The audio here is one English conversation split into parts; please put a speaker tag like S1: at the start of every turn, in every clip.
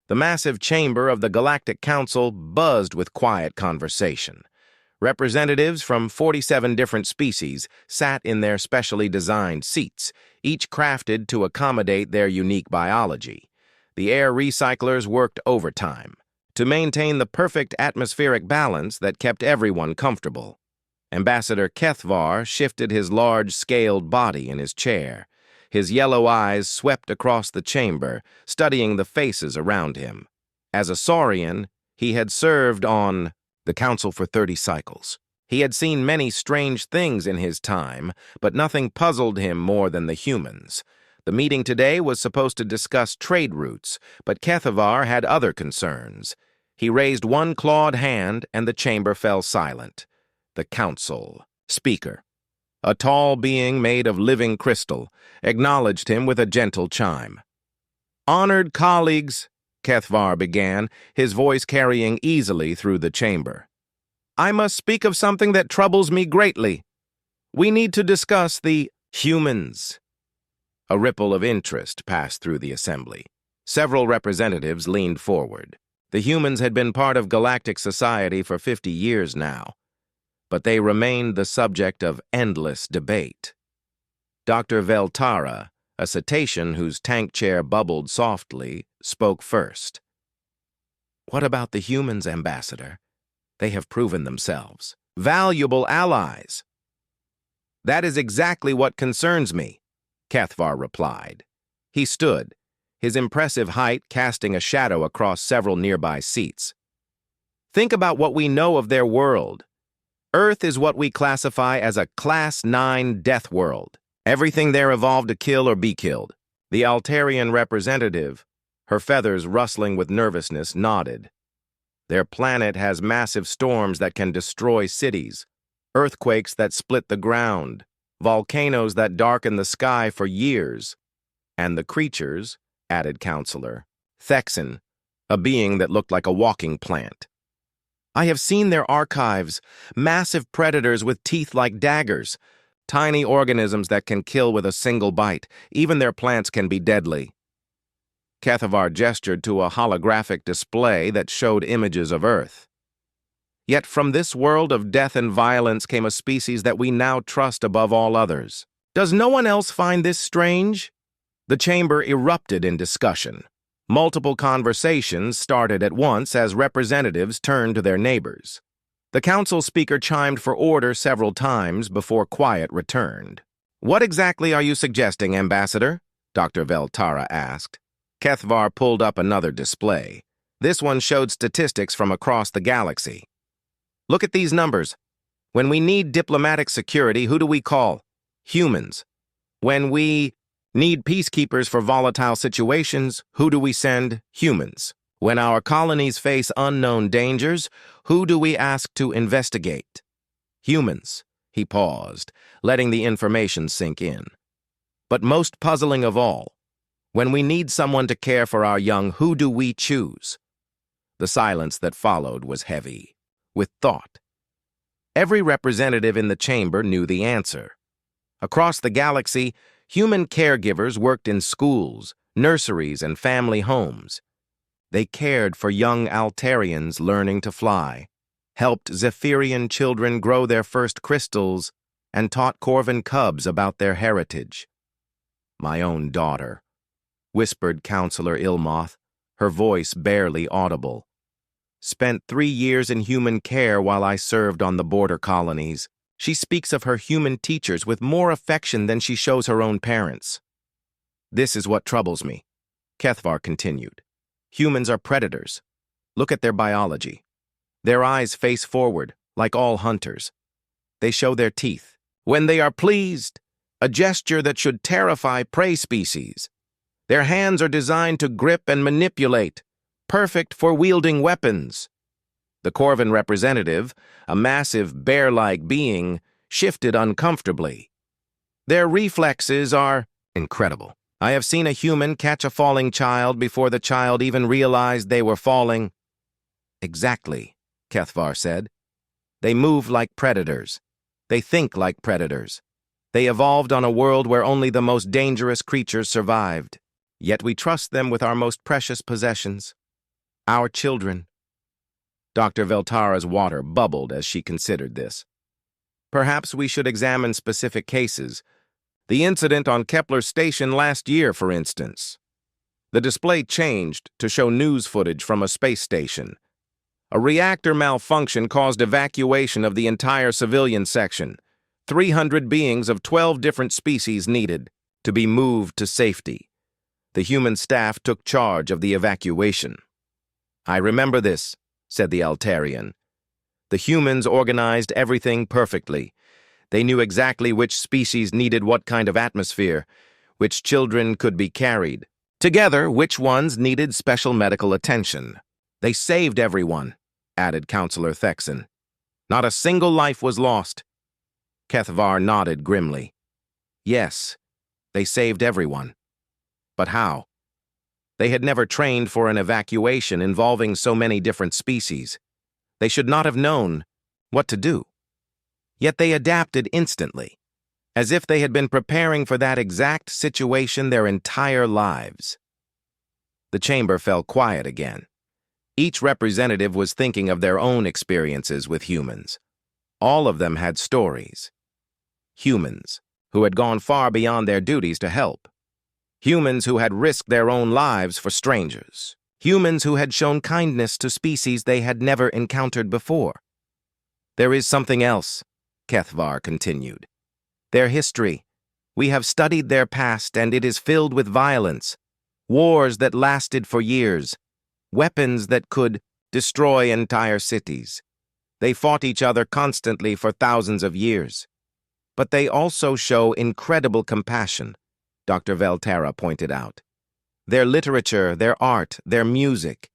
S1: The massive chamber of the Galactic Council buzzed with quiet conversation. Representatives from 47 different species sat in their specially designed seats, each crafted to accommodate their unique biology. The air recyclers worked overtime to maintain the perfect atmospheric balance that kept everyone comfortable. Ambassador Kethvar shifted his large-scaled body in his chair. His yellow eyes swept across the chamber, studying the faces around him. As a Saurian, he had served on the Council for 30 cycles. He had seen many strange things in his time, but nothing puzzled him more than the humans. The meeting today was supposed to discuss trade routes, but Kethvar had other concerns. He raised one clawed hand, and the chamber fell silent. The Council Speaker, a tall being made of living crystal, acknowledged him with a gentle chime. "Honored colleagues," Kethvar began, his voice carrying easily through the chamber. "I must speak of something that troubles me greatly. We need to discuss the humans." A ripple of interest passed through the assembly. Several representatives leaned forward. The humans had been part of galactic society for 50 years now, but they remained the subject of endless debate. Dr. Veltara, a cetacean whose tank chair bubbled softly, spoke first. "What about the humans, Ambassador? They have proven themselves valuable allies." "That is exactly what concerns me," Kethvar replied. He stood, his impressive height casting a shadow across several nearby seats. "Think about what we know of their world. Earth is what we classify as a Class 9 death world. Everything there evolved to kill or be killed." The Altarian representative, her feathers rustling with nervousness, nodded. "Their planet has massive storms that can destroy cities, earthquakes that split the ground, volcanoes that darken the sky for years. And the creatures," added Counselor Thexan, a being that looked like a walking plant. "I have seen their archives, massive predators with teeth like daggers, tiny organisms that can kill with a single bite. Even their plants can be deadly." Kethvar gestured to a holographic display that showed images of Earth. "Yet from this world of death and violence came a species that we now trust above all others. Does no one else find this strange?" The chamber erupted in discussion. Multiple conversations started at once as representatives turned to their neighbors. The council speaker chimed for order several times before quiet returned. "What exactly are you suggesting, Ambassador?" Dr. Veltara asked. Kethvar pulled up another display. This one showed statistics from across the galaxy. "Look at these numbers. When we need diplomatic security, who do we call? Humans. When we need peacekeepers for volatile situations, who do we send? Humans. When our colonies face unknown dangers, who do we ask to investigate? Humans." He paused, letting the information sink in. "But most puzzling of all, when we need someone to care for our young, who do we choose?" The silence that followed was heavy with thought. Every representative in the chamber knew the answer. Across the galaxy, human caregivers worked in schools, nurseries, and family homes. They cared for young Altarians learning to fly, helped Zephyrian children grow their first crystals, and taught Corvin cubs about their heritage. "My own daughter," whispered Counselor Ilmoth, her voice barely audible. "Spent 3 years in human care while I served on the border colonies. She speaks of her human teachers with more affection than she shows her own parents." "This is what troubles me," Kethvar continued. "Humans are predators. Look at their biology. Their eyes face forward, like all hunters. They show their teeth when they are pleased, a gesture that should terrify prey species. Their hands are designed to grip and manipulate, perfect for wielding weapons." The Corvin representative, a massive bear-like being, shifted uncomfortably. "Their reflexes are incredible. I have seen a human catch a falling child before the child even realized they were falling." "Exactly," Kethvar said. "They move like predators. They think like predators. They evolved on a world where only the most dangerous creatures survived. Yet we trust them with our most precious possessions. Our children. Dr. Veltara's water bubbled as she considered this. Perhaps we should examine specific cases. The incident on Kepler Station last year, for instance. The display changed to show news footage from a space station. A reactor malfunction caused evacuation of the entire civilian section. 300 beings of 12 different species needed to be moved to safety. The human staff took charge of the evacuation. I remember this, said the Altarian. The humans organized everything perfectly. They knew exactly which species needed what kind of atmosphere, which children could be carried. Together, which ones needed special medical attention. They saved everyone, added Counselor Thexan. Not a single life was lost. Kethvar nodded grimly. Yes, they saved everyone. But how? They had never trained for an evacuation involving so many different species. They should not have known what to do. Yet they adapted instantly, as if they had been preparing for that exact situation their entire lives. The chamber fell quiet again. Each representative was thinking of their own experiences with humans. All of them had stories. Humans who had gone far beyond their duties to help. Humans who had risked their own lives for strangers. Humans who had shown kindness to species they had never encountered before. There is something else, Kethvar continued. Their history. We have studied their past, and it is filled with violence. Wars that lasted for years. Weapons that could destroy entire cities. They fought each other constantly for thousands of years. But they also show incredible compassion, Dr. Veltara pointed out. Their literature, their art, their music.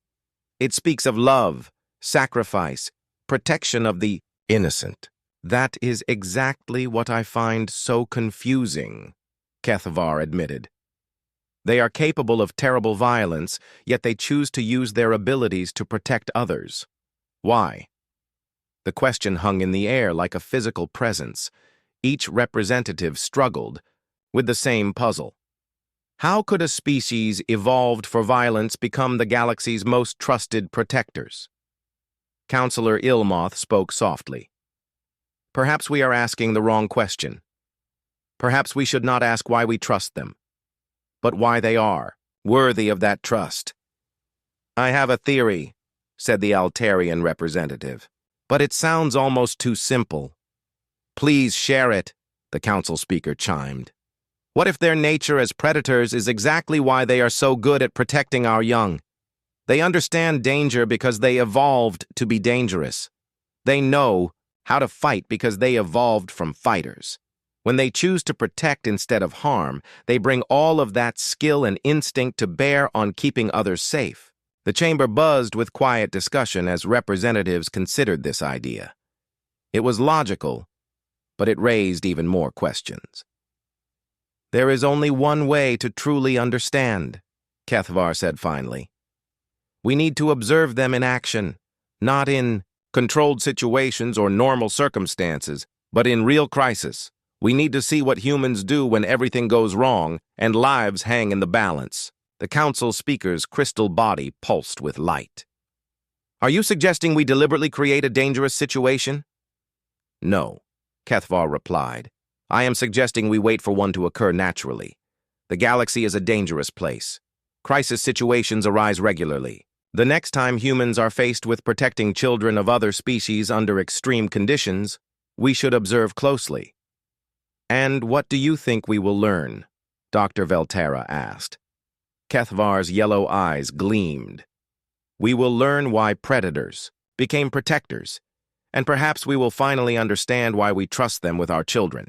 S1: It speaks of love, sacrifice, protection of the innocent. That is exactly what I find so confusing, Kethvar admitted. They are capable of terrible violence, yet they choose to use their abilities to protect others. Why? The question hung in the air like a physical presence. Each representative struggled with the same puzzle. How could a species evolved for violence become the galaxy's most trusted protectors? Counselor Ilmoth spoke softly. Perhaps we are asking the wrong question. Perhaps we should not ask why we trust them, but why they are worthy of that trust. I have a theory, said the Altarian representative, but it sounds almost too simple. Please share it, the council speaker chimed. What if their nature as predators is exactly why they are so good at protecting our young? They understand danger because they evolved to be dangerous. They know how to fight because they evolved from fighters. When they choose to protect instead of harm, they bring all of that skill and instinct to bear on keeping others safe. The chamber buzzed with quiet discussion as representatives considered this idea. It was logical, but it raised even more questions. There is only one way to truly understand, Kethvar said finally. We need to observe them in action, not in controlled situations or normal circumstances, but in real crisis. We need to see what humans do when everything goes wrong and lives hang in the balance. The council speaker's crystal body pulsed with light. Are you suggesting we deliberately create a dangerous situation? No, Kethvar replied. I am suggesting we wait for one to occur naturally. The galaxy is a dangerous place. Crisis situations arise regularly. The next time humans are faced with protecting children of other species under extreme conditions, we should observe closely. And what do you think we will learn? Dr. Veltara asked. Kethvar's yellow eyes gleamed. We will learn why predators became protectors, and perhaps we will finally understand why we trust them with our children.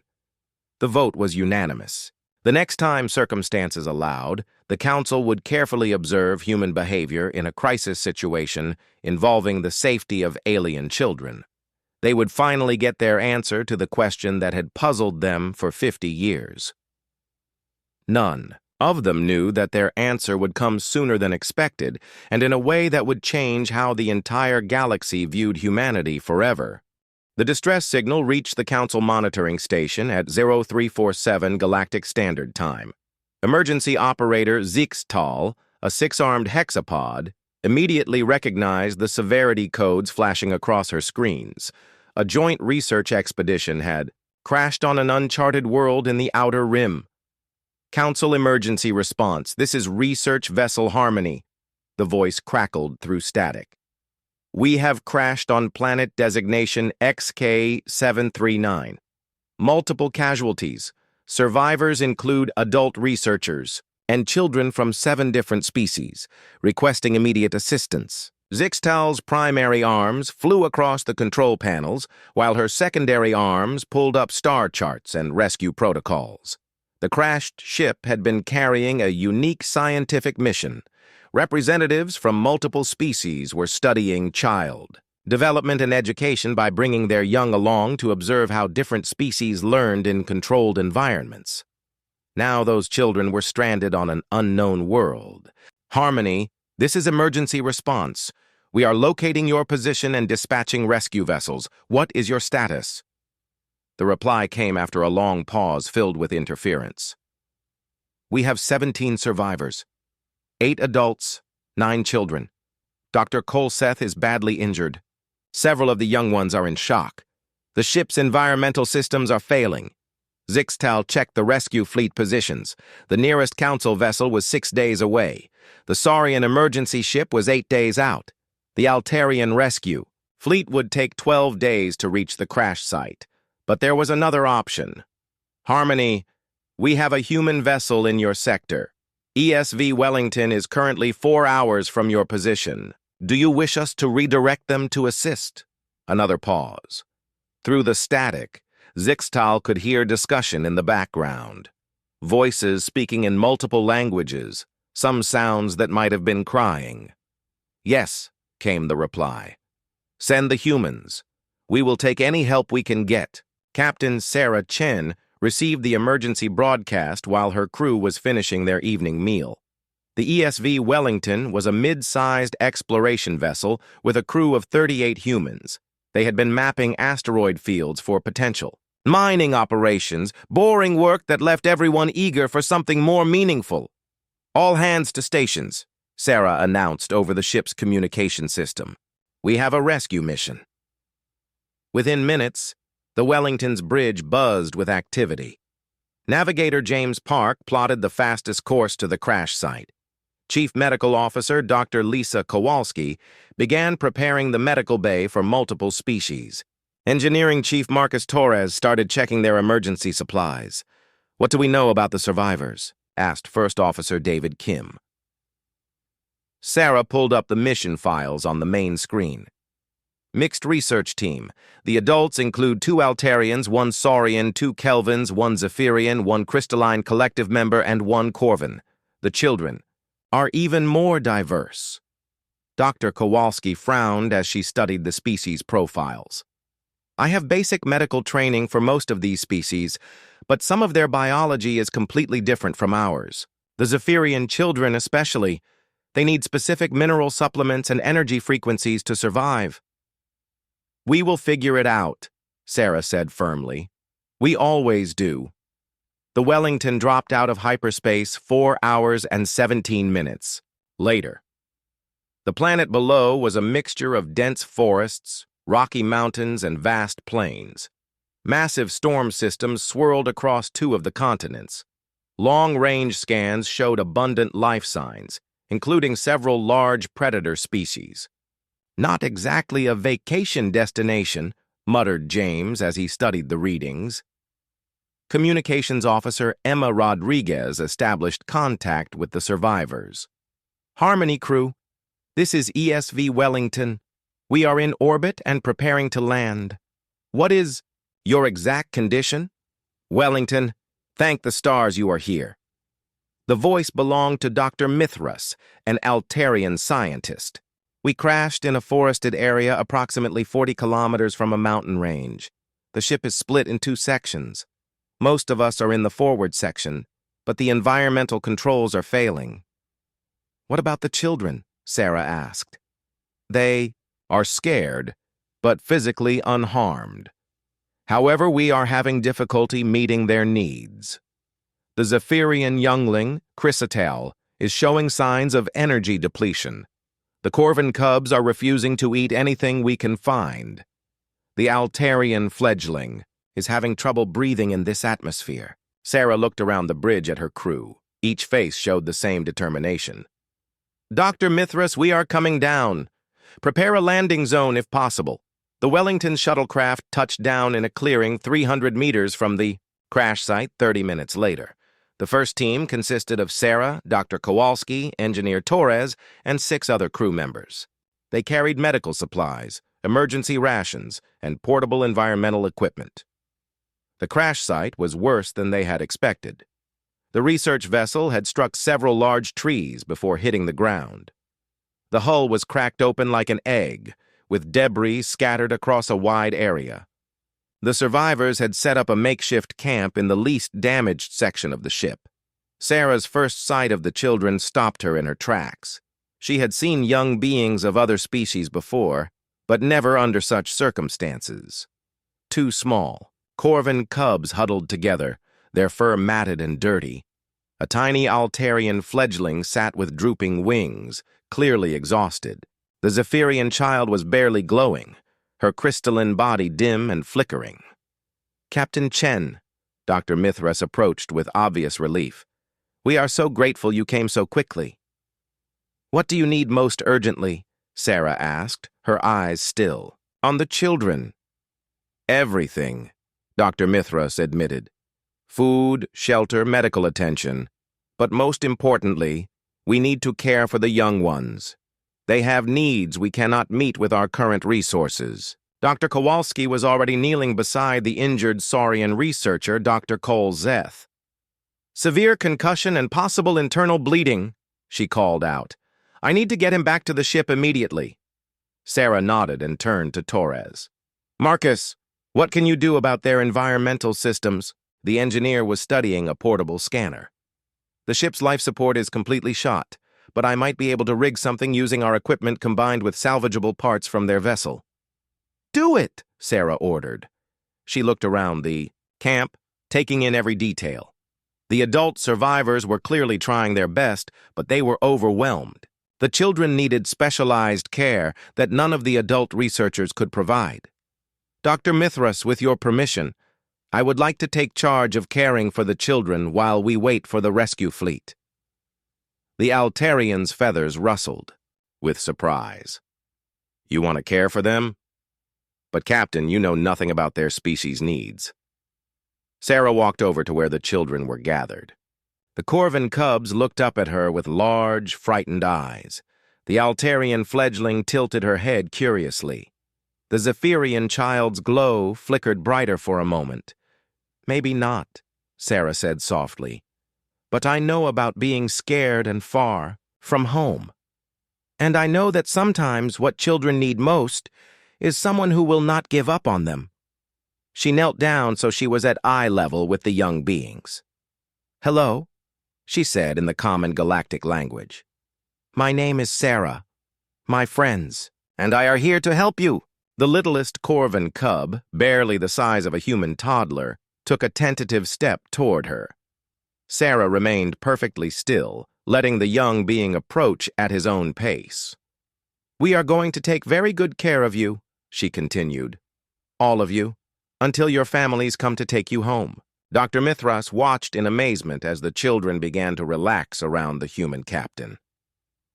S1: The vote was unanimous. The next time circumstances allowed, the council would carefully observe human behavior in a crisis situation involving the safety of alien children. They would finally get their answer to the question that had puzzled them for 50 years. None of them knew that their answer would come sooner than expected, and in a way that would change how the entire galaxy viewed humanity forever. The distress signal reached the Council monitoring station at 0347 Galactic Standard Time. Emergency operator Zixtal, a 6-armed hexapod, immediately recognized the severity codes flashing across her screens. A joint research expedition had crashed on an uncharted world in the Outer Rim. Council emergency response. This is Research Vessel Harmony. The voice crackled through static. We have crashed on planet designation XK739. Multiple casualties. Survivors include adult researchers and children from 7 different species, requesting immediate assistance. Zixtal's primary arms flew across the control panels, while her secondary arms pulled up star charts and rescue protocols. The crashed ship had been carrying a unique scientific mission. Representatives from multiple species were studying child development and education by bringing their young along to observe how different species learned in controlled environments. Now those children were stranded on an unknown world. Harmony, this is emergency response. We are locating your position and dispatching rescue vessels. What is your status? The reply came after a long pause filled with interference. We have 17 survivors. 8 adults, 9 children. Dr. Colseth is badly injured. Several of the young ones are in shock. The ship's environmental systems are failing. Zixtal checked the rescue fleet positions. The nearest council vessel was 6 days away. The Saurian emergency ship was 8 days out. The Altarian rescue fleet would take 12 days to reach the crash site. But there was another option. Harmony, we have a human vessel in your sector. ESV Wellington is currently 4 hours from your position. Do you wish us to redirect them to assist? Another pause. Through the static, Zixtal could hear discussion in the background. Voices speaking in multiple languages, some sounds that might have been crying. Yes, came the reply. Send the humans. We will take any help we can get. Captain Sarah Chen received the emergency broadcast while her crew was finishing their evening meal. The ESV Wellington was a mid-sized exploration vessel with a crew of 38 humans. They had been mapping asteroid fields for potential mining operations, boring work that left everyone eager for something more meaningful. All hands to stations, Sarah announced over the ship's communication system. We have a rescue mission. Within minutes, the Wellington's bridge buzzed with activity. Navigator James Park plotted the fastest course to the crash site. Chief Medical Officer Dr. Lisa Kowalski began preparing the medical bay for multiple species. Engineering Chief Marcus Torres started checking their emergency supplies. What do we know about the survivors? Asked First Officer David Kim. Sarah pulled up the mission files on the main screen. Mixed research team. The adults include 2 Altarians, 1 Saurian, 2 Kelvins, 1 Zephyrian, 1 Crystalline Collective member, and 1 Corvin. The children are even more diverse. Dr. Kowalski frowned as she studied the species profiles. I have basic medical training for most of these species, but some of their biology is completely different from ours. The Zephyrian children especially. They need specific mineral supplements and energy frequencies to survive. We will figure it out, Sarah said firmly. We always do. The Wellington dropped out of hyperspace 4 hours and 17 minutes later. The planet below was a mixture of dense forests, rocky mountains, and vast plains. Massive storm systems swirled across 2 of the continents. Long-range scans showed abundant life signs, including several large predator species. Not exactly a vacation destination, muttered James as he studied the readings. Communications Officer Emma Rodriguez established contact with the survivors. Harmony crew, this is ESV Wellington. We are in orbit and preparing to land. What is your exact condition? Wellington, thank the stars you are here. The voice belonged to Dr. Mithras, an Altarian scientist. We crashed in a forested area approximately 40 kilometers from a mountain range. The ship is split in 2 sections. Most of us are in the forward section, but the environmental controls are failing. What about the children? Sarah asked. They are scared, but physically unharmed. However, we are having difficulty meeting their needs. The Zephyrian youngling, Chrysatel, is showing signs of energy depletion. The Corvin cubs are refusing to eat anything we can find. The Altarian fledgling is having trouble breathing in this atmosphere. Sarah looked around the bridge at her crew. Each face showed the same determination. Dr. Mithras, we are coming down. Prepare a landing zone if possible. The Wellington shuttlecraft touched down in a clearing 300 meters from the crash site 30 minutes later. The first team consisted of Sarah, Dr. Kowalski, Engineer Torres, and 6 other crew members. They carried medical supplies, emergency rations, and portable environmental equipment. The crash site was worse than they had expected. The research vessel had struck several large trees before hitting the ground. The hull was cracked open like an egg, with debris scattered across a wide area. The survivors had set up a makeshift camp in the least damaged section of the ship. Sarah's first sight of the children stopped her in her tracks. She had seen young beings of other species before, but never under such circumstances. 2 small, Corvin cubs huddled together, their fur matted and dirty. A tiny Altarian fledgling sat with drooping wings, clearly exhausted. The Zephyrian child was barely glowing, her crystalline body dim and flickering. Captain Chen, Dr. Mithras approached with obvious relief. We are so grateful you came so quickly. What do you need most urgently? Sarah asked, her eyes still. On the children. Everything, Dr. Mithras admitted. Food, shelter, medical attention. But most importantly, we need to care for the young ones. They have needs we cannot meet with our current resources. Dr. Kowalski was already kneeling beside the injured Saurian researcher, Dr. Cole Zeth. Severe concussion and possible internal bleeding, she called out. I need to get him back to the ship immediately. Sarah nodded and turned to Torres. Marcus, what can you do about their environmental systems? The engineer was studying a portable scanner. The ship's life support is completely shot, but I might be able to rig something using our equipment combined with salvageable parts from their vessel. Do it, Sarah ordered. She looked around the camp, taking in every detail. The adult survivors were clearly trying their best, but they were overwhelmed. The children needed specialized care that none of the adult researchers could provide. Dr. Mithras, with your permission, I would like to take charge of caring for the children while we wait for the rescue fleet. The Altarian's feathers rustled, with surprise. You want to care for them? But Captain, you know nothing about their species' needs. Sarah walked over to where the children were gathered. The Corvin cubs looked up at her with large, frightened eyes. The Altarian fledgling tilted her head curiously. The Zephyrian child's glow flickered brighter for a moment. Maybe not, Sarah said softly. But I know about being scared and far from home. And I know that sometimes what children need most is someone who will not give up on them. She knelt down so she was at eye level with the young beings. Hello, she said in the common galactic language. My name is Sarah. My friends, and I are here to help you. The littlest Corvin cub, barely the size of a human toddler, took a tentative step toward her. Sarah remained perfectly still, letting the young being approach at his own pace. We are going to take very good care of you, she continued. All of you, until your families come to take you home. Dr. Mithras watched in amazement as the children began to relax around the human captain.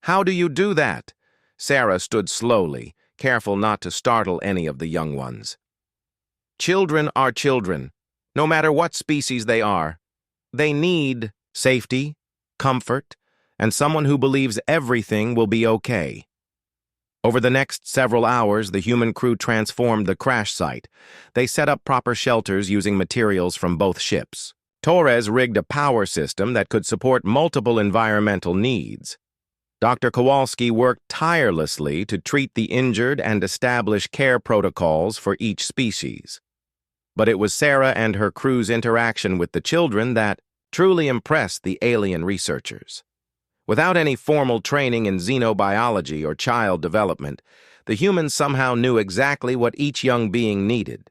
S1: How do you do that? Sarah stood slowly, careful not to startle any of the young ones. Children are children, no matter what species they are. They need safety, comfort, and someone who believes everything will be okay. Over the next several hours, the human crew transformed the crash site. They set up proper shelters using materials from both ships. Torres rigged a power system that could support multiple environmental needs. Dr. Kowalski worked tirelessly to treat the injured and establish care protocols for each species. But it was Sarah and her crew's interaction with the children that truly impressed the alien researchers. Without any formal training in xenobiology or child development, the humans somehow knew exactly what each young being needed.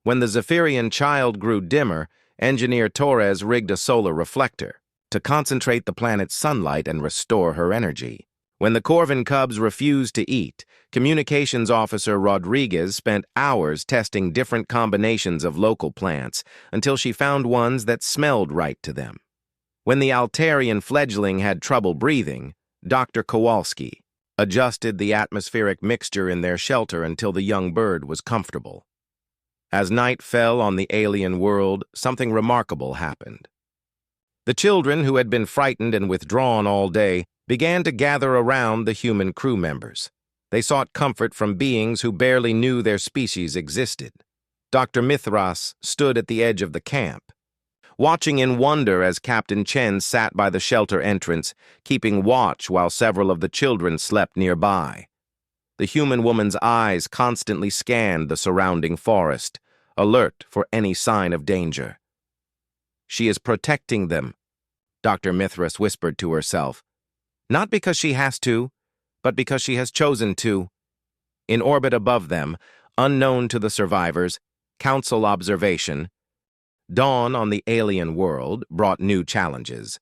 S1: When the Zephyrian child grew dimmer, Engineer Torres rigged a solar reflector to concentrate the planet's sunlight and restore her energy. When the Corvin cubs refused to eat, Communications Officer Rodriguez spent hours testing different combinations of local plants until she found ones that smelled right to them. When the Altarian fledgling had trouble breathing, Dr. Kowalski adjusted the atmospheric mixture in their shelter until the young bird was comfortable. As night fell on the alien world, something remarkable happened. The children, who had been frightened and withdrawn all day, began to gather around the human crew members. They sought comfort from beings who barely knew their species existed. Dr. Mithras stood at the edge of the camp, watching in wonder as Captain Chen sat by the shelter entrance, keeping watch while several of the children slept nearby. The human woman's eyes constantly scanned the surrounding forest, alert for any sign of danger. "She is protecting them," Dr. Mithras whispered to herself. "Not because she has to, but because she has chosen to." In orbit above them, unknown to the survivors, Council observation, dawn on the alien world brought new challenges.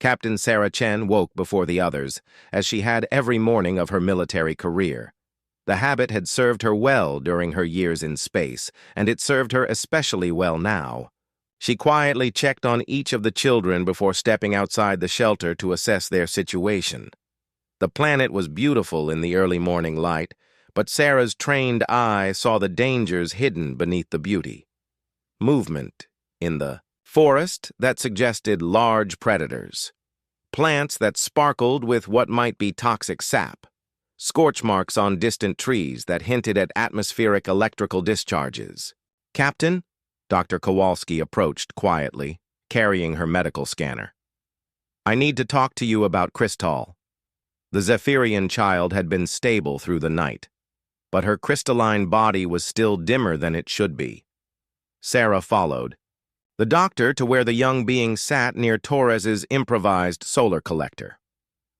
S1: Captain Sarah Chen woke before the others, as she had every morning of her military career. The habit had served her well during her years in space, and it served her especially well now. She quietly checked on each of the children before stepping outside the shelter to assess their situation. The planet was beautiful in the early morning light, but Sarah's trained eye saw the dangers hidden beneath the beauty. Movement in the forest that suggested large predators. Plants that sparkled with what might be toxic sap. Scorch marks on distant trees that hinted at atmospheric electrical discharges. "Captain?" Dr. Kowalski approached quietly, carrying her medical scanner. "I need to talk to you about Crystal." The Zephyrian child had been stable through the night, but her crystalline body was still dimmer than it should be. Sarah followed the doctor to where the young being sat near Torres's improvised solar collector.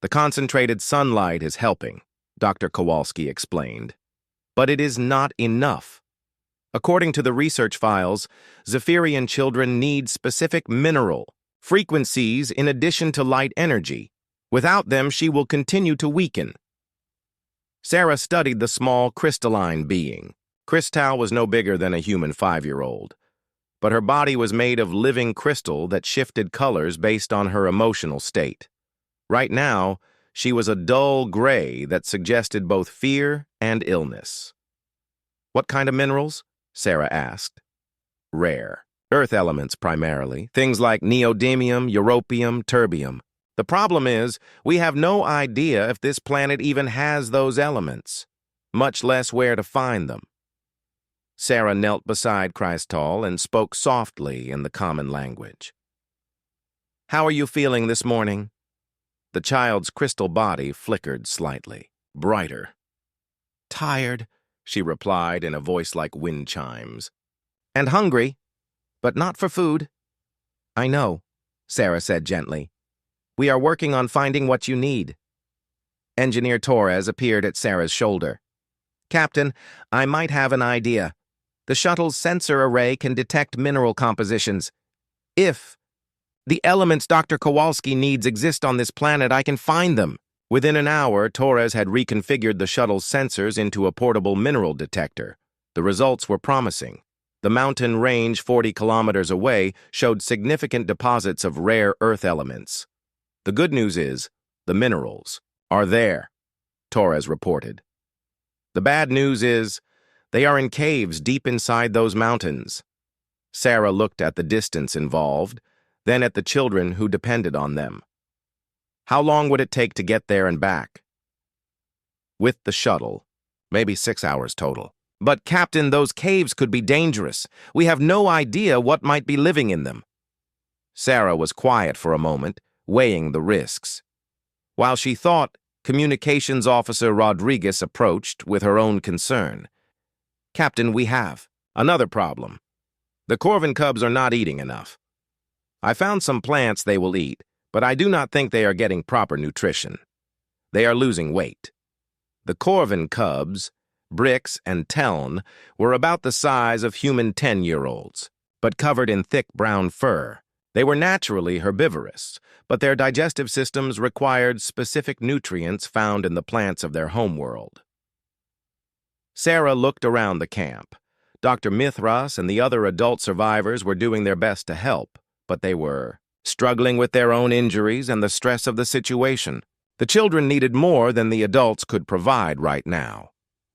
S1: "The concentrated sunlight is helping," Dr. Kowalski explained. "But it is not enough. According to the research files, Zephyrian children need specific mineral frequencies in addition to light energy. Without them, she will continue to weaken." Sarah studied the small crystalline being. Crystal was no bigger than a human 5-year-old, but her body was made of living crystal that shifted colors based on her emotional state. Right now, she was a dull gray that suggested both fear and illness. "What kind of minerals?" Sarah asked. "Rare. Earth elements primarily. Things like neodymium, europium, terbium. The problem is, we have no idea if this planet even has those elements, much less where to find them." Sarah knelt beside Crystal and spoke softly in the common language. "How are you feeling this morning?" The child's crystal body flickered slightly, brighter. "Tired," she replied in a voice like wind chimes. "And hungry, but not for food." "I know," Sarah said gently. "We are working on finding what you need." Engineer Torres appeared at Sarah's shoulder. "Captain, I might have an idea. The shuttle's sensor array can detect mineral compositions. If the elements Dr. Kowalski needs exist on this planet, I can find them." Within an hour, Torres had reconfigured the shuttle's sensors into a portable mineral detector. The results were promising. The mountain range 40 kilometers away showed significant deposits of rare Earth elements. "The good news is, the minerals are there," Torres reported. "The bad news is, they are in caves deep inside those mountains." Sarah looked at the distance involved, then at the children who depended on them. "How long would it take to get there and back?" "With the shuttle, maybe 6 hours total." "But, Captain, those caves could be dangerous. We have no idea what might be living in them." Sarah was quiet for a moment, weighing the risks. While she thought, Communications Officer Rodriguez approached with her own concern. "Captain, we have another problem. The Corvin cubs are not eating enough. I found some plants they will eat, but I do not think they are getting proper nutrition. They are losing weight." The Corvin cubs, Brix and Teln, were about the size of human 10-year-olds, but covered in thick brown fur. They were naturally herbivorous, but their digestive systems required specific nutrients found in the plants of their homeworld. Sarah looked around the camp. Dr. Mithras and the other adult survivors were doing their best to help, but they were struggling with their own injuries and the stress of the situation. The children needed more than the adults could provide right now.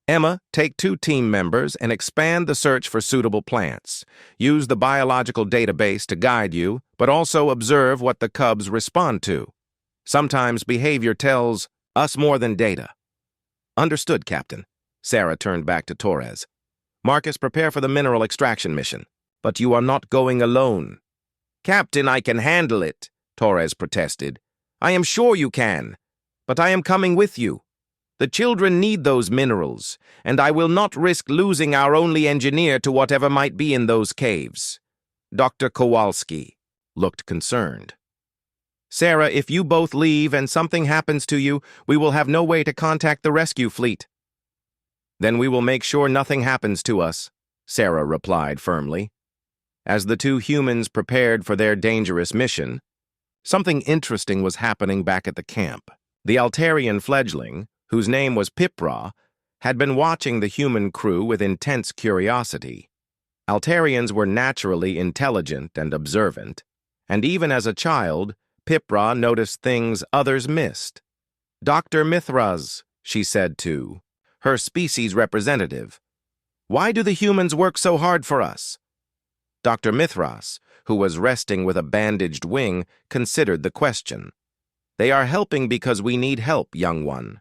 S1: Emma, take 2 team members and expand the search for suitable plants. Use the biological database to guide you, but also observe what the cubs respond to. Sometimes behavior tells us more than data. Understood, Captain. Sarah turned back to Torres. Marcus, prepare for the mineral extraction mission. But you are not going alone. Captain, I can handle it, Torres protested. I am sure you can, but I am coming with you. The children need those minerals, and I will not risk losing our only engineer to whatever might be in those caves. Dr. Kowalski looked concerned. Sarah, if you both leave and something happens to you, we will have no way to contact the rescue fleet. Then we will make sure nothing happens to us, Sarah replied firmly. As the 2 humans prepared for their dangerous mission, something interesting was happening back at the camp. The Altarian fledgling, whose name was Pipra, had been watching the human crew with intense curiosity. Altarians were naturally intelligent and observant, and even as a child, Pipra noticed things others missed. Dr. Mithras, she said to her species representative, why do the humans work so hard for us? Dr. Mithras, who was resting with a bandaged wing, considered the question. They are helping because we need help, young one.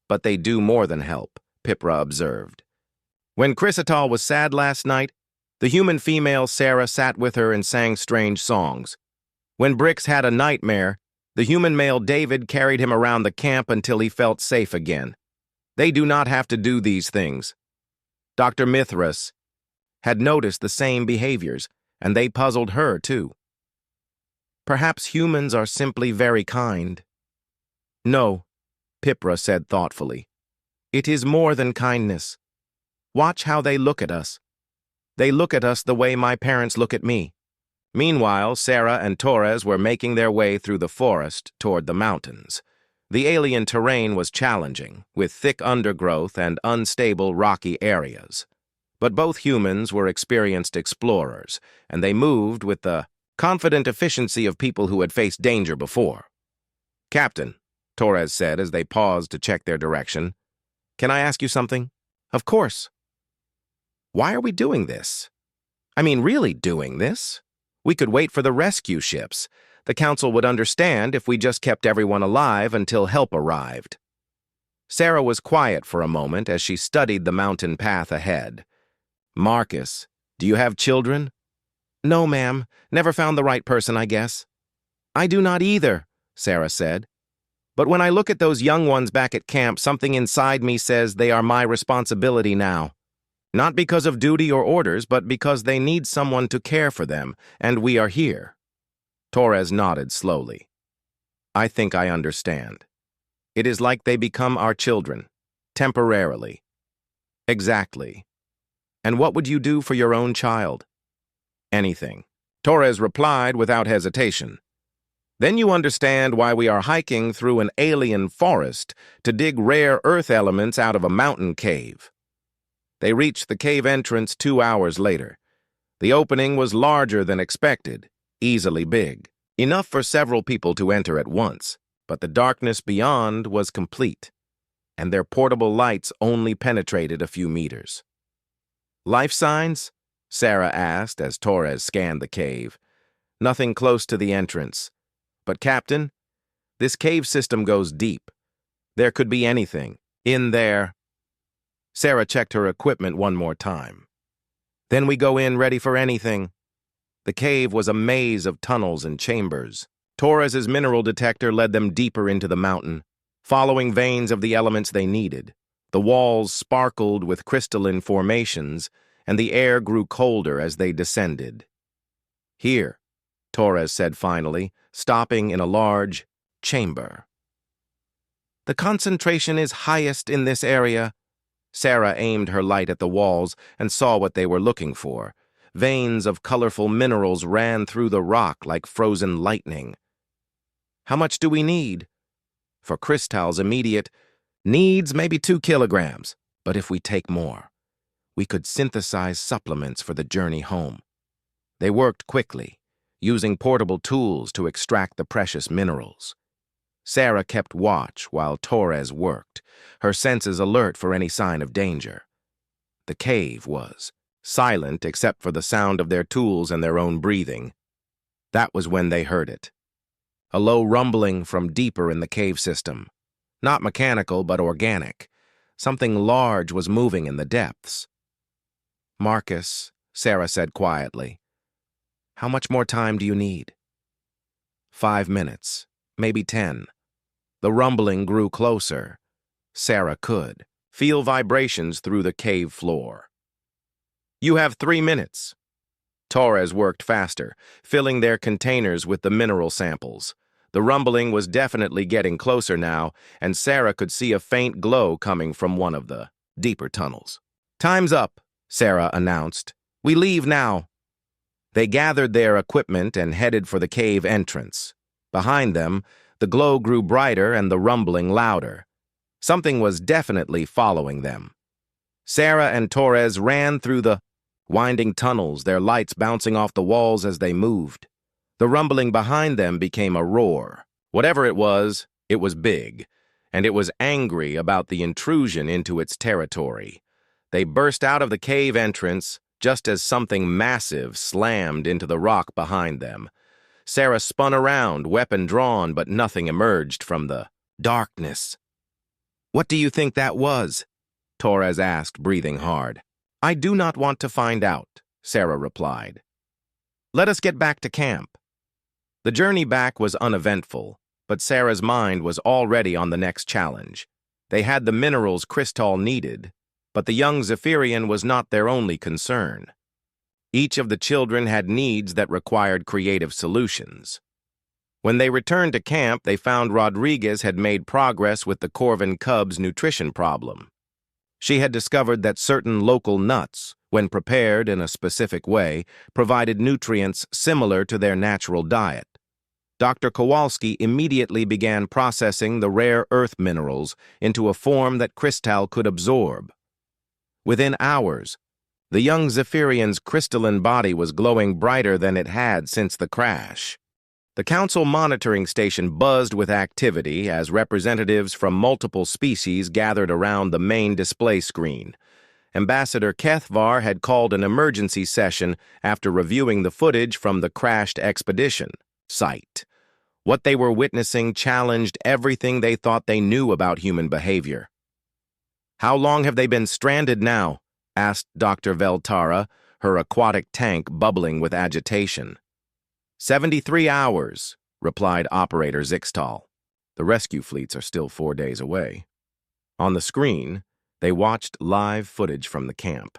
S1: But they do more than help, Pipra observed. When Chrysatal was sad last night, the human female Sarah sat with her and sang strange songs. When Brix had a nightmare, the human male David carried him around the camp until he felt safe again. They do not have to do these things. Dr. Mithras had noticed the same behaviors, and they puzzled her too. Perhaps humans are simply very kind. No, Pipra said thoughtfully. It is more than kindness. Watch how they look at us. They look at us the way my parents look at me. Meanwhile, Sarah and Torres were making their way through the forest toward the mountains. The alien terrain was challenging, with thick undergrowth and unstable rocky areas. But both humans were experienced explorers, and they moved with the confident efficiency of people who had faced danger before. Captain, Torres said as they paused to check their direction, can I ask you something? Of course. Why are we doing this? I mean, really doing this? We could wait for the rescue ships. The Council would understand if we just kept everyone alive until help arrived. Sarah was quiet for a moment as she studied the mountain path ahead. Marcus, do you have children? No, ma'am. Never found the right person, I guess. I do not either, Sarah said. But when I look at those young ones back at camp, something inside me says they are my responsibility now. Not because of duty or orders, but because they need someone to care for them, and we are here. Torres nodded slowly. I think I understand. It is like they become our children, temporarily. Exactly. And what would you do for your own child? Anything. Torres replied without hesitation. Then you understand why we are hiking through an alien forest to dig rare earth elements out of a mountain cave. They reached the cave entrance 2 hours later. The opening was larger than expected, easily big, enough for several people to enter at once, but the darkness beyond was complete, and their portable lights only penetrated a few meters. Life signs? Sarah asked as Torres scanned the cave. Nothing close to the entrance. But, Captain, this cave system goes deep. There could be anything in there. Sarah checked her equipment one more time. Then we go in ready for anything. The cave was a maze of tunnels and chambers. Torres's mineral detector led them deeper into the mountain, following veins of the elements they needed. The walls sparkled with crystalline formations, and the air grew colder as they descended. Here, Torres said finally, stopping in a large chamber. The concentration is highest in this area. Sarah aimed her light at the walls and saw what they were looking for. Veins of colorful minerals ran through the rock like frozen lightning. How much do we need? For Kristall's immediate needs, maybe 2 kilograms. But if we take more, we could synthesize supplements for the journey home. They worked quickly, using portable tools to extract the precious minerals. Sarah kept watch while Torres worked, her senses alert for any sign of danger. The cave was silent except for the sound of their tools and their own breathing. That was when they heard it. A low rumbling from deeper in the cave system. Not mechanical, but organic. Something large was moving in the depths. "Marcus," Sarah said quietly, "how much more time do you need?" 5 minutes, maybe 10. The rumbling grew closer. Sarah could feel vibrations through the cave floor. "You have 3 minutes." Torres worked faster, filling their containers with the mineral samples. The rumbling was definitely getting closer now, and Sarah could see a faint glow coming from one of the deeper tunnels. "Time's up," Sarah announced. "We leave now." They gathered their equipment and headed for the cave entrance. Behind them, the glow grew brighter and the rumbling louder. Something was definitely following them. Sarah and Torres ran through the winding tunnels, their lights bouncing off the walls as they moved. The rumbling behind them became a roar. Whatever it was big, and it was angry about the intrusion into its territory. They burst out of the cave entrance just as something massive slammed into the rock behind them. Sarah spun around, weapon drawn, but nothing emerged from the darkness. "What do you think that was?" Torres asked, breathing hard. "I do not want to find out," Sarah replied. "Let us get back to camp." The journey back was uneventful, but Sarah's mind was already on the next challenge. They had the minerals Kristall needed, but the young Zephyrian was not their only concern. Each of the children had needs that required creative solutions. When they returned to camp, they found Rodriguez had made progress with the Corvin cubs' nutrition problem. She had discovered that certain local nuts, when prepared in a specific way, provided nutrients similar to their natural diet. Dr. Kowalski immediately began processing the rare earth minerals into a form that Kristall could absorb. Within hours, the young Zephyrian's crystalline body was glowing brighter than it had since the crash. The council monitoring station buzzed with activity as representatives from multiple species gathered around the main display screen. Ambassador Kethvar had called an emergency session after reviewing the footage from the crashed expedition site. What they were witnessing challenged everything they thought they knew about human behavior. "How long have they been stranded now?" asked Dr. Veltara, her aquatic tank bubbling with agitation. 73 hours, replied Operator Zixtal. The rescue fleets are still 4 days away. On the screen, they watched live footage from the camp.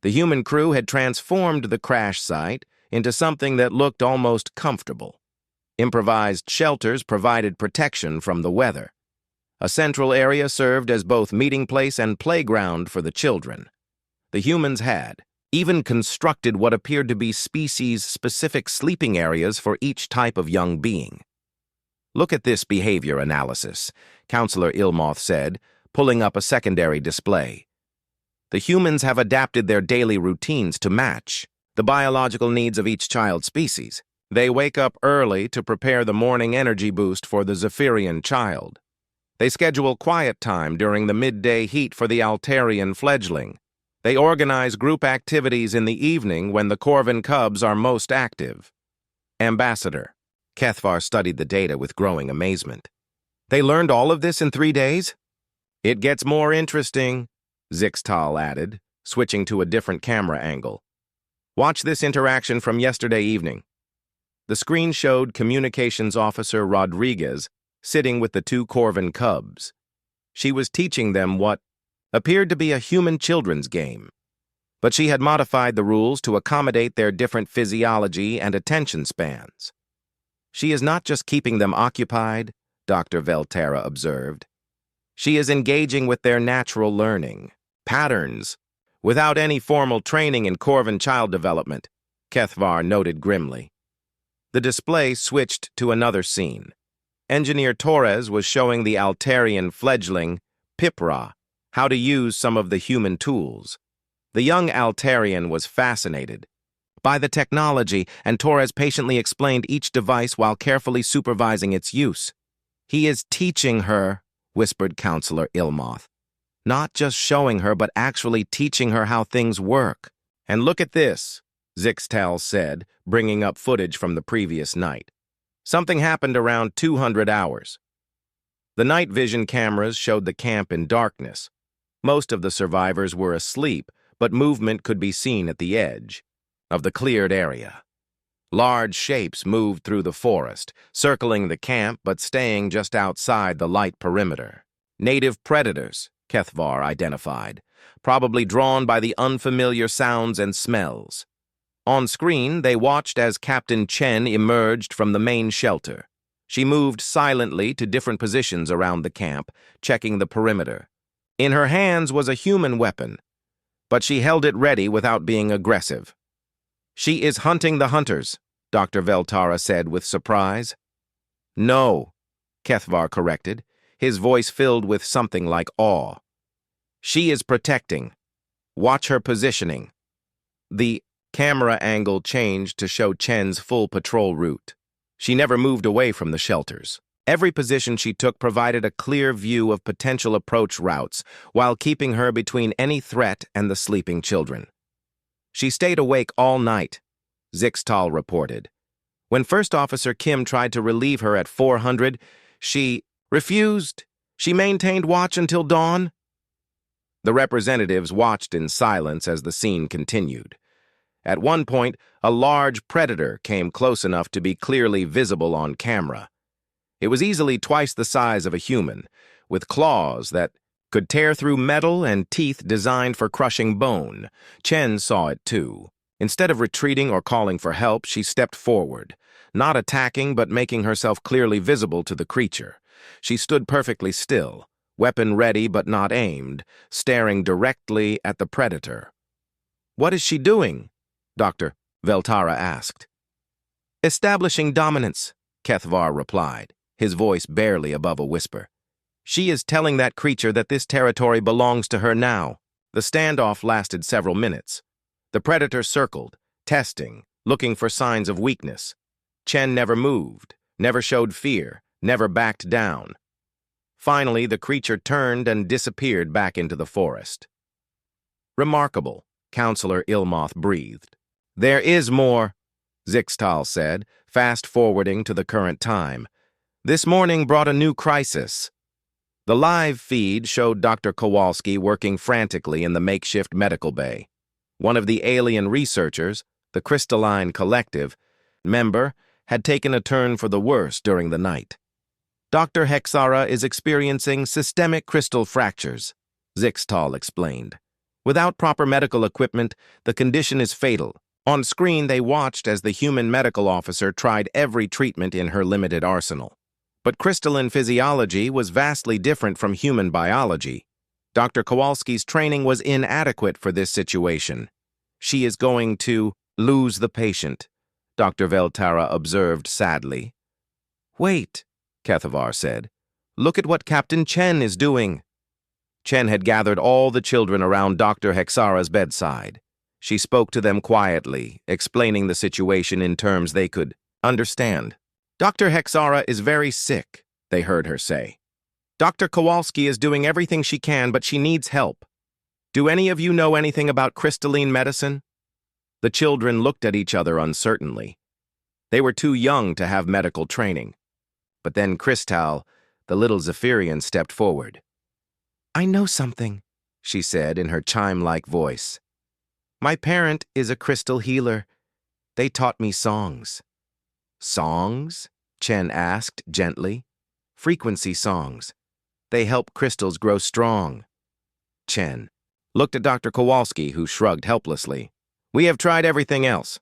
S1: The human crew had transformed the crash site into something that looked almost comfortable. Improvised shelters provided protection from the weather. A central area served as both meeting place and playground for the children. The humans had even constructed what appeared to be species-specific sleeping areas for each type of young being. "Look at this behavior analysis," Counselor Ilmoth said, pulling up a secondary display. "The humans have adapted their daily routines to match the biological needs of each child species. They wake up early to prepare the morning energy boost for the Zephyrian child. They schedule quiet time during the midday heat for the Altarian fledgling. They organize group activities in the evening when the Corvin cubs are most active." Ambassador. Kethvar studied the data with growing amazement. "They learned all of this in 3 days?" "It gets more interesting," Zixtal added, switching to a different camera angle. "Watch this interaction from yesterday evening." The screen showed Communications Officer Rodriguez sitting with the 2 Corvin cubs. She was teaching them what appeared to be a human children's game, but she had modified the rules to accommodate their different physiology and attention spans. "She is not just keeping them occupied," Dr. Veltara observed. "She is engaging with their natural learning patterns without any formal training in Corvan child development, Kethvar noted grimly. The display switched to another scene. Engineer Torres was showing the Altarian fledgling, Pipra, how to use some of the human tools. The young Altarian was fascinated by the technology, and Torres patiently explained each device while carefully supervising its use. "He is teaching her," whispered Counselor Ilmoth. "Not just showing her, but actually teaching her how things work." "And look at this," Zixtal said, bringing up footage from the previous night. Something happened around 200 hours. The night vision cameras showed the camp in darkness. Most of the survivors were asleep, but movement could be seen at the edge of the cleared area. Large shapes moved through the forest, circling the camp but staying just outside the light perimeter. Native predators, Kethvar identified, probably drawn by the unfamiliar sounds and smells. On screen, they watched as Captain Chen emerged from the main shelter. She moved silently to different positions around the camp, checking the perimeter. In her hands was a human weapon, but she held it ready without being aggressive. "She is hunting the hunters," Dr. Veltara said with surprise. "No," Kethvar corrected, his voice filled with something like awe. "She is protecting. Watch her positioning." The camera angle changed to show Chen's full patrol route. She never moved away from the shelters. Every position she took provided a clear view of potential approach routes, while keeping her between any threat and the sleeping children. "She stayed awake all night," Zixtal reported. "When First Officer Kim tried to relieve her at 400, she refused. She maintained watch until dawn." The representatives watched in silence as the scene continued. At one point, a large predator came close enough to be clearly visible on camera. It was easily twice the size of a human, with claws that could tear through metal and teeth designed for crushing bone. Chen saw it too. Instead of retreating or calling for help, she stepped forward, not attacking but making herself clearly visible to the creature. She stood perfectly still, weapon ready but not aimed, staring directly at the predator. "What is she doing?" Dr. Veltara asked. "Establishing dominance," Kethvar replied, his voice barely above a whisper. "She is telling that creature that this territory belongs to her now." The standoff lasted several minutes. The predator circled, testing, looking for signs of weakness. Chen never moved, never showed fear, never backed down. Finally, the creature turned and disappeared back into the forest. "Remarkable," Counselor Ilmoth breathed. "There is more," Zixtal said, fast-forwarding to the current time. "This morning brought a new crisis." The live feed showed Dr. Kowalski working frantically in the makeshift medical bay. One of the alien researchers, the Crystalline Collective member, had taken a turn for the worse during the night. "Dr. Hexara is experiencing systemic crystal fractures," Zixtal explained. "Without proper medical equipment, the condition is fatal." On screen, they watched as the human medical officer tried every treatment in her limited arsenal. But crystalline physiology was vastly different from human biology. Dr. Kowalski's training was inadequate for this situation. "She is going to lose the patient," Dr. Veltara observed sadly. "Wait," Kethvar said. "Look at what Captain Chen is doing." Chen had gathered all the children around Dr. Hexara's bedside. She spoke to them quietly, explaining the situation in terms they could understand. "Dr. Hexara is very sick," they heard her say. "Dr. Kowalski is doing everything she can, but she needs help. Do any of you know anything about crystalline medicine?" The children looked at each other uncertainly. They were too young to have medical training. But then Crystal, the little Zephyrian, stepped forward. "I know something," she said in her chime-like voice. "My parent is a crystal healer. They taught me songs." "Songs?" Chen asked gently. "Frequency songs. They help crystals grow strong." Chen looked at Dr. Kowalski, who shrugged helplessly. "We have tried everything else."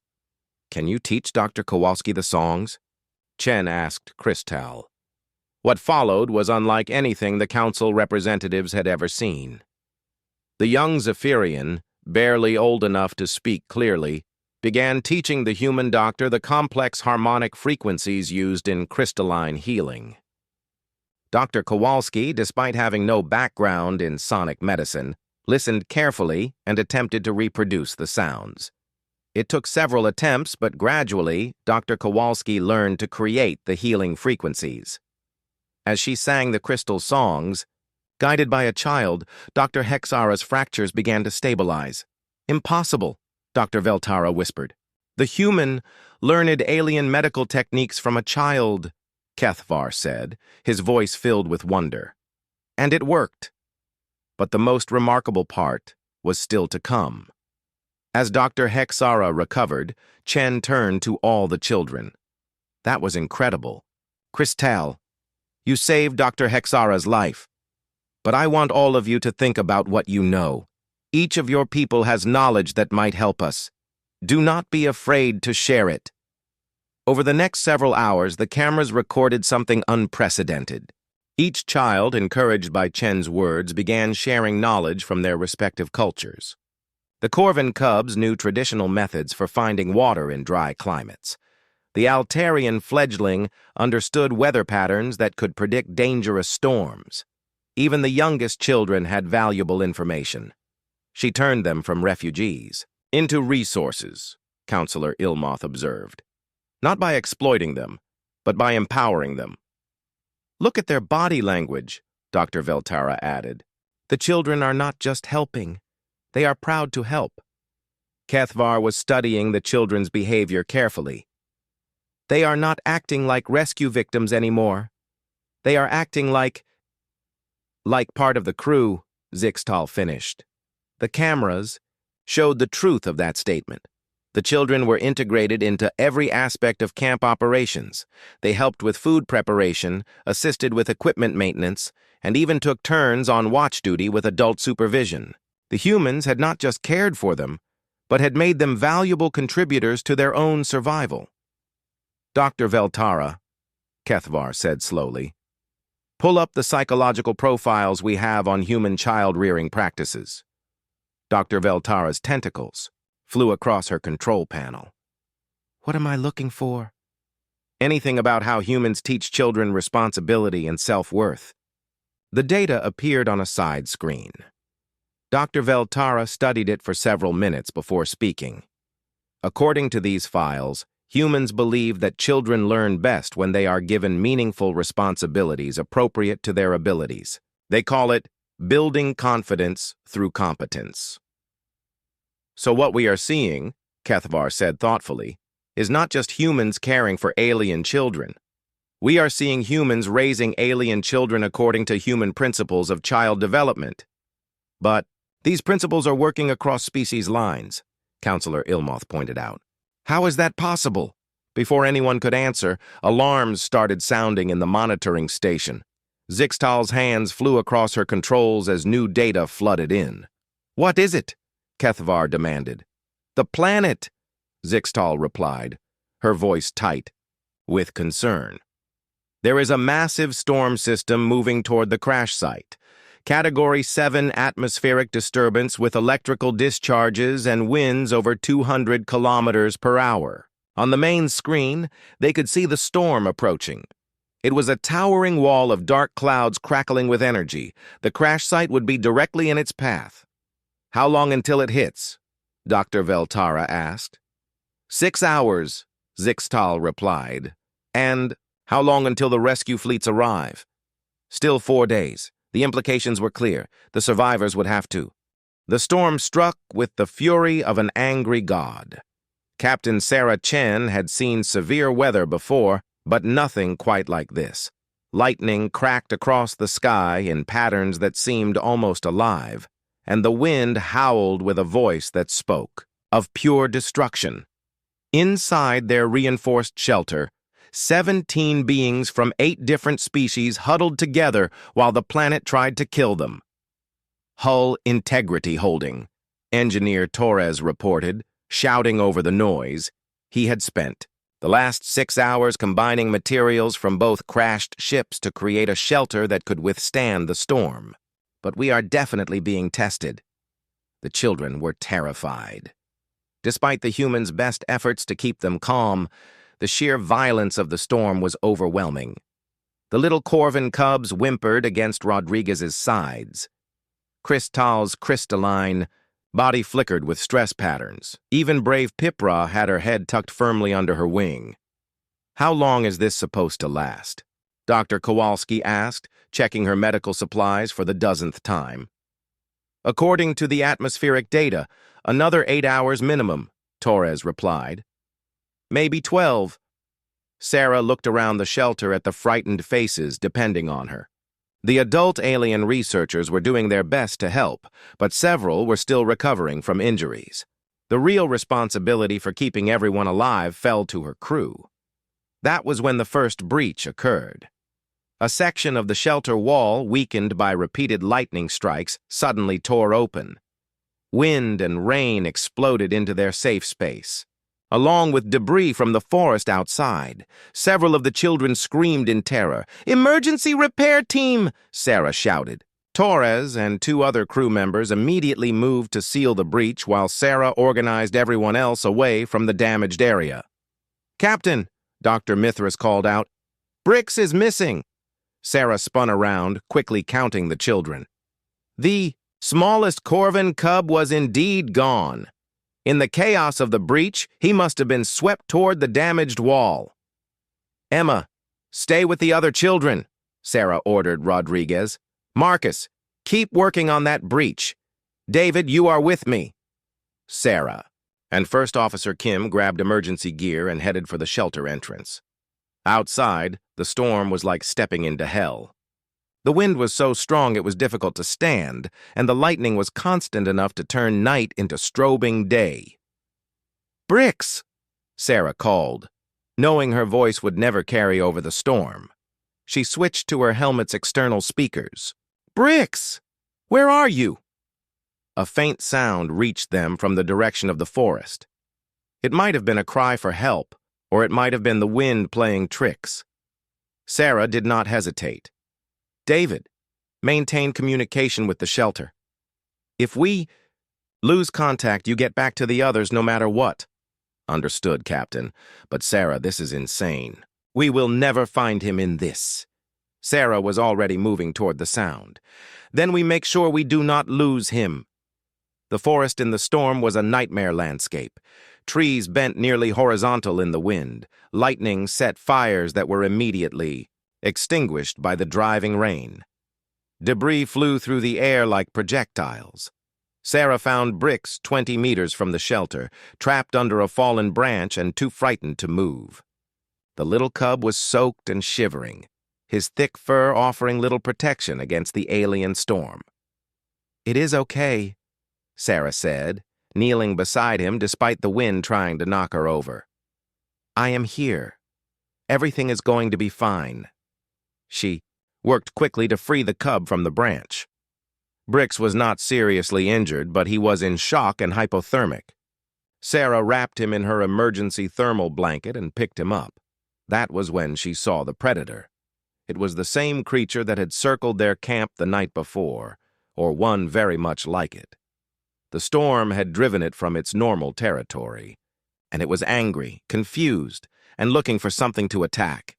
S1: "Can you teach Dr. Kowalski the songs?" Chen asked Crystal. What followed was unlike anything the council representatives had ever seen. The young Zephyrian, barely old enough to speak clearly, began teaching the human doctor the complex harmonic frequencies used in crystalline healing. Dr. Kowalski, despite having no background in sonic medicine, listened carefully and attempted to reproduce the sounds. It took several attempts, but gradually, Dr. Kowalski learned to create the healing frequencies. As she sang the crystal songs, guided by a child, Dr. Hexara's fractures began to stabilize. "Impossible," Dr. Veltara whispered. "The human learned alien medical techniques from a child," Kethvar said, his voice filled with wonder. "And it worked." But the most remarkable part was still to come. As Dr. Hexara recovered, Chen turned to all the children. "That was incredible. Christelle, you saved Dr. Hexara's life. But I want all of you to think about what you know. Each of your people has knowledge that might help us. Do not be afraid to share it." Over the next several hours, the cameras recorded something unprecedented. Each child, encouraged by Chen's words, began sharing knowledge from their respective cultures. The Corvin cubs knew traditional methods for finding water in dry climates. The Altarian fledgling understood weather patterns that could predict dangerous storms. Even the youngest children had valuable information. She turned them from refugees into resources, Counselor Ilmoth observed. Not by exploiting them, but by empowering them. "Look at their body language," Dr. Veltara added. "The children are not just helping. They are proud to help." Kethvar was studying the children's behavior carefully. "They are not acting like rescue victims anymore. They are acting like part of the crew," Zixtal finished. The cameras showed the truth of that statement. The children were integrated into every aspect of camp operations. They helped with food preparation, assisted with equipment maintenance, and even took turns on watch duty with adult supervision. The humans had not just cared for them, but had made them valuable contributors to their own survival. "Dr. Veltara," Kethvar said slowly, "pull up the psychological profiles we have on human child-rearing practices." Dr. Veltara's tentacles flew across her control panel. "What am I looking for?" "Anything about how humans teach children responsibility and self-worth." The data appeared on a side screen. Dr. Veltara studied it for several minutes before speaking. According to these files, humans believe that children learn best when they are given meaningful responsibilities appropriate to their abilities. They call it building confidence through competence. "So what we are seeing," Kethvar said thoughtfully, "is not just humans caring for alien children. We are seeing humans raising alien children according to human principles of child development. But these principles are working across species lines," Counselor Ilmoth pointed out. "How is that possible?" Before anyone could answer, alarms started sounding in the monitoring station. Zixtal's hands flew across her controls as new data flooded in. "What is it?" Kethvar demanded. "The planet," Zixtal replied, her voice tight with concern. "There is a massive storm system moving toward the crash site. Category 7 atmospheric disturbance with electrical discharges and winds over 200 kilometers per hour. On the main screen, they could see the storm approaching. It was a towering wall of dark clouds crackling with energy. The crash site would be directly in its path. "How long until it hits?" Dr. Veltara asked. 6 hours, Zixtal replied. "And how long until the rescue fleets arrive?" "Still 4 days. The implications were clear. The survivors would have to." The storm struck with the fury of an angry god. Captain Sarah Chen had seen severe weather before, but nothing quite like this. Lightning cracked across the sky in patterns that seemed almost alive, and the wind howled with a voice that spoke of pure destruction. Inside their reinforced shelter, 17 beings from 8 different species huddled together while the planet tried to kill them. "Hull integrity holding," Engineer Torres reported, shouting over the noise. He had spent the last 6 hours combining materials from both crashed ships to create a shelter that could withstand the storm. "But we are definitely being tested." The children were terrified. Despite the humans' best efforts to keep them calm, the sheer violence of the storm was overwhelming. The little corvan cubs whimpered against Rodriguez's sides. Cristal's crystalline body flickered with stress patterns. Even brave Pipra had her head tucked firmly under her wing. "How long is this supposed to last?" Dr. Kowalski asked, checking her medical supplies for the dozenth time. "According to the atmospheric data, another 8 hours minimum," Torres replied. "Maybe 12. Sarah looked around the shelter at the frightened faces depending on her. The adult alien researchers were doing their best to help, but several were still recovering from injuries. The real responsibility for keeping everyone alive fell to her crew. That was when the first breach occurred. A section of the shelter wall, weakened by repeated lightning strikes, suddenly tore open. Wind and rain exploded into their safe space. Along with debris from the forest outside, several of the children screamed in terror. "Emergency repair team!" Sarah shouted. Torres and 2 other crew members immediately moved to seal the breach while Sarah organized everyone else away from the damaged area. "Captain," Dr. Mithras called out, "Brix is missing." Sarah spun around, quickly counting the children. The smallest corvan cub was indeed gone. In the chaos of the breach, he must have been swept toward the damaged wall. "Emma, stay with the other children," Sarah ordered Rodriguez. "Marcus, keep working on that breach. David, you are with me." Sarah and First Officer Kim grabbed emergency gear and headed for the shelter entrance. Outside, the storm was like stepping into hell. The wind was so strong it was difficult to stand, and the lightning was constant enough to turn night into strobing day. "Brix!" Sarah called, knowing her voice would never carry over the storm. She switched to her helmet's external speakers. "Brix! Where are you?" A faint sound reached them from the direction of the forest. It might have been a cry for help, or it might have been the wind playing tricks. Sarah did not hesitate. "David, maintain communication with the shelter. If we lose contact, you get back to the others no matter what." "Understood, Captain. But Sarah, this is insane. We will never find him in this." Sarah was already moving toward the sound. "Then we make sure we do not lose him." The forest in the storm was a nightmare landscape. Trees bent nearly horizontal in the wind. Lightning set fires that were immediately extinguished by the driving rain. Debris flew through the air like projectiles. Sarah found Brix 20 meters from the shelter, trapped under a fallen branch and too frightened to move. The little cub was soaked and shivering, his thick fur offering little protection against the alien storm. "It is okay," Sarah said, kneeling beside him despite the wind trying to knock her over. "I am here. Everything is going to be fine." She worked quickly to free the cub from the branch. Brix was not seriously injured, but he was in shock and hypothermic. Sarah wrapped him in her emergency thermal blanket and picked him up. That was when she saw the predator. It was the same creature that had circled their camp the night before, or one very much like it. The storm had driven it from its normal territory, and it was angry, confused, and looking for something to attack.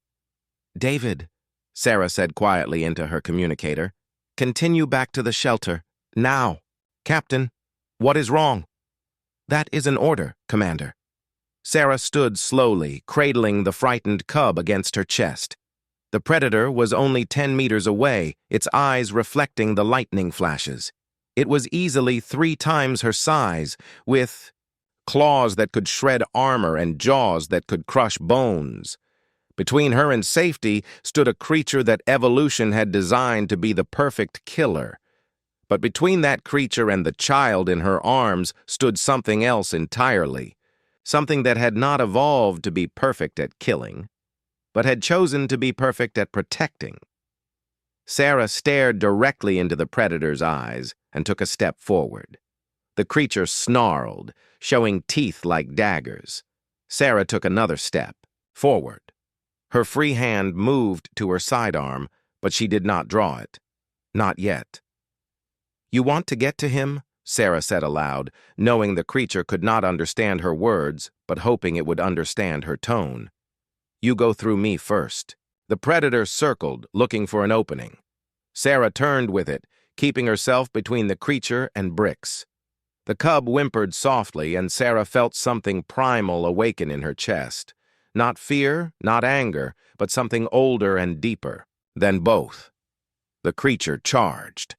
S1: "David," Sarah said quietly into her communicator, "continue back to the shelter, now." "Captain, what is wrong?" "That is an order, Commander." Sarah stood slowly, cradling the frightened cub against her chest. The predator was only 10 meters away, its eyes reflecting the lightning flashes. It was easily 3 times her size, with claws that could shred armor and jaws that could crush bones. Between her and safety stood a creature that evolution had designed to be the perfect killer. But between that creature and the child in her arms stood something else entirely, something that had not evolved to be perfect at killing, but had chosen to be perfect at protecting. Sarah stared directly into the predator's eyes and took a step forward. The creature snarled, showing teeth like daggers. Sarah took another step, forward. Her free hand moved to her sidearm, but she did not draw it. Not yet. "You want to get to him?" Sarah said aloud, knowing the creature could not understand her words, but hoping it would understand her tone. You go through me first. The predator circled, looking for an opening. Sarah turned with it, keeping herself between the creature and bricks. The cub whimpered softly, and Sarah felt something primal awaken in her chest. Not fear, not anger, but something older and deeper. Then both. The creature charged.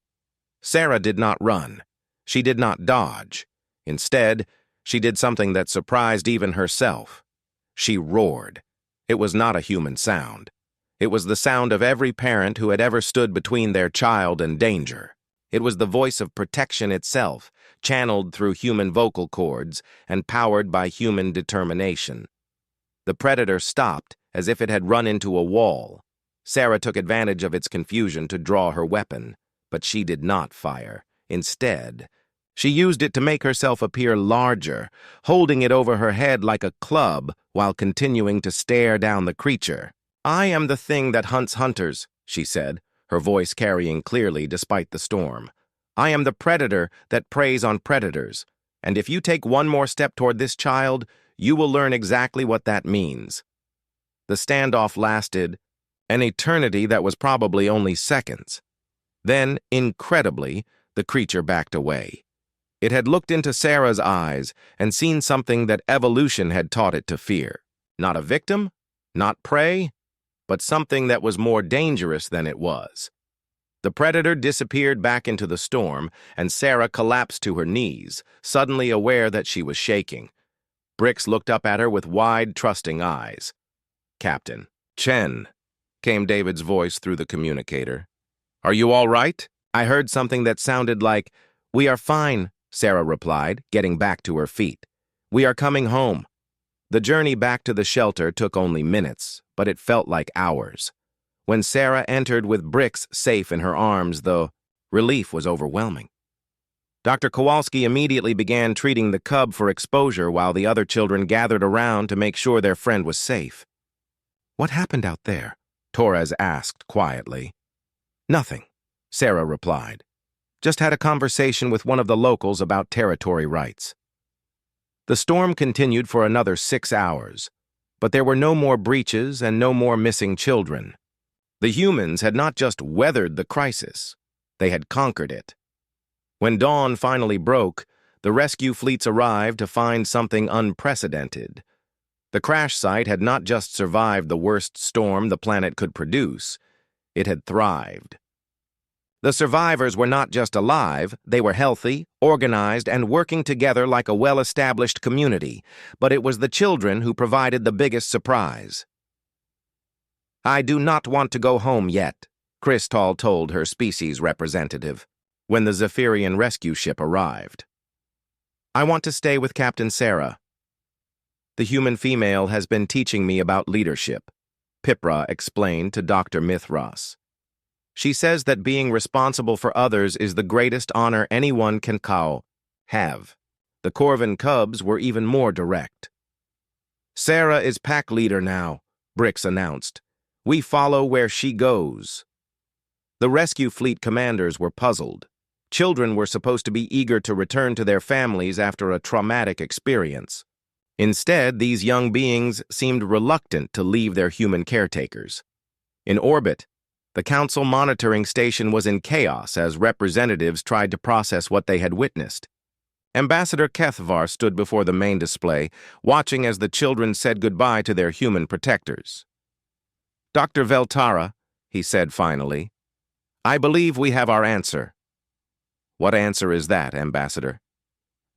S1: Sarah did not run. She did not dodge. Instead, she did something that surprised even herself. She roared. It was not a human sound. It was the sound of every parent who had ever stood between their child and danger. It was the voice of protection itself, channeled through human vocal cords and powered by human determination. The predator stopped as if it had run into a wall. Sarah took advantage of its confusion to draw her weapon, but she did not fire. Instead, she used it to make herself appear larger, holding it over her head like a club while continuing to stare down the creature. I am the thing that hunts hunters, she said, her voice carrying clearly despite the storm. I am the predator that preys on predators, and if you take one more step toward this child, you will learn exactly what that means. The standoff lasted an eternity that was probably only seconds. Then, incredibly, the creature backed away. It had looked into Sarah's eyes and seen something that evolution had taught it to fear. Not a victim, not prey, but something that was more dangerous than it was. The predator disappeared back into the storm, and Sarah collapsed to her knees, suddenly aware that she was shaking. Bricks looked up at her with wide, trusting eyes. Captain Chen, came David's voice through the communicator. Are you all right? I heard something that sounded like, We are fine, Sarah replied, getting back to her feet. We are coming home. The journey back to the shelter took only minutes, but it felt like hours. When Sarah entered with Bricks safe in her arms, the relief was overwhelming. Dr. Kowalski immediately began treating the cub for exposure while the other children gathered around to make sure their friend was safe. What happened out there? Torres asked quietly. Nothing, Sarah replied. Just had a conversation with one of the locals about territory rights. The storm continued for another 6 hours, but there were no more breaches and no more missing children. The humans had not just weathered the crisis, they had conquered it. When dawn finally broke, the rescue fleets arrived to find something unprecedented. The crash site had not just survived the worst storm the planet could produce, it had thrived. The survivors were not just alive, they were healthy, organized, and working together like a well-established community, but it was the children who provided the biggest surprise. I do not want to go home yet, Crystal told her species representative when the Zephyrian rescue ship arrived. I want to stay with Captain Sarah. The human female has been teaching me about leadership, Pipra explained to Dr. Mithras. She says that being responsible for others is the greatest honor anyone can have. The Corvin cubs were even more direct. Sarah is pack leader now, Bricks announced. We follow where she goes. The rescue fleet commanders were puzzled. Children were supposed to be eager to return to their families after a traumatic experience. Instead, these young beings seemed reluctant to leave their human caretakers. In orbit, the Council monitoring station was in chaos as representatives tried to process what they had witnessed. Ambassador Kethvar stood before the main display, watching as the children said goodbye to their human protectors. Dr. Veltara, he said finally, I believe we have our answer. What answer is that, Ambassador?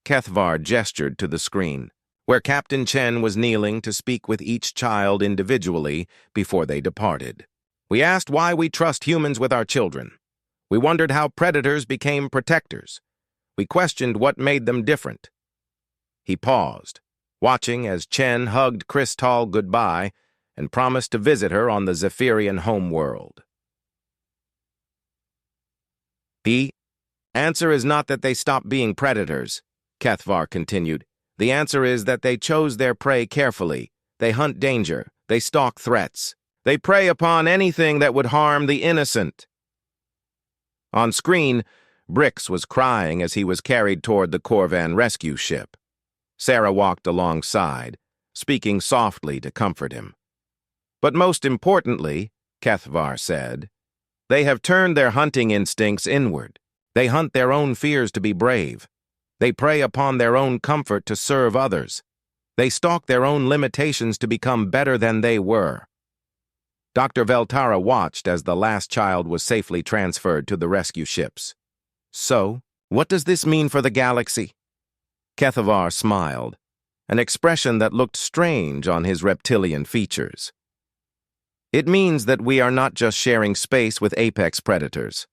S1: Kethvar gestured to the screen, where Captain Chen was kneeling to speak with each child individually before they departed. We asked why we trust humans with our children. We wondered how predators became protectors. We questioned what made them different. He paused, watching as Chen hugged Crystal goodbye and promised to visit her on the Zephyrian homeworld. The answer is not that they stopped being predators, Kethvar continued. The answer is that they chose their prey carefully. They hunt danger. They stalk threats. They prey upon anything that would harm the innocent. On screen, Brix was crying as he was carried toward the Corvan rescue ship. Sarah walked alongside, speaking softly to comfort him. "But most importantly," Kethvar said, "they have turned their hunting instincts inward. They hunt their own fears to be brave. They prey upon their own comfort to serve others. They stalk their own limitations to become better than they were." Dr. Veltara watched as the last child was safely transferred to the rescue ships. "So, what does this mean for the galaxy?" Kethavar smiled, an expression that looked strange on his reptilian features. "It means that we are not just sharing space with apex predators.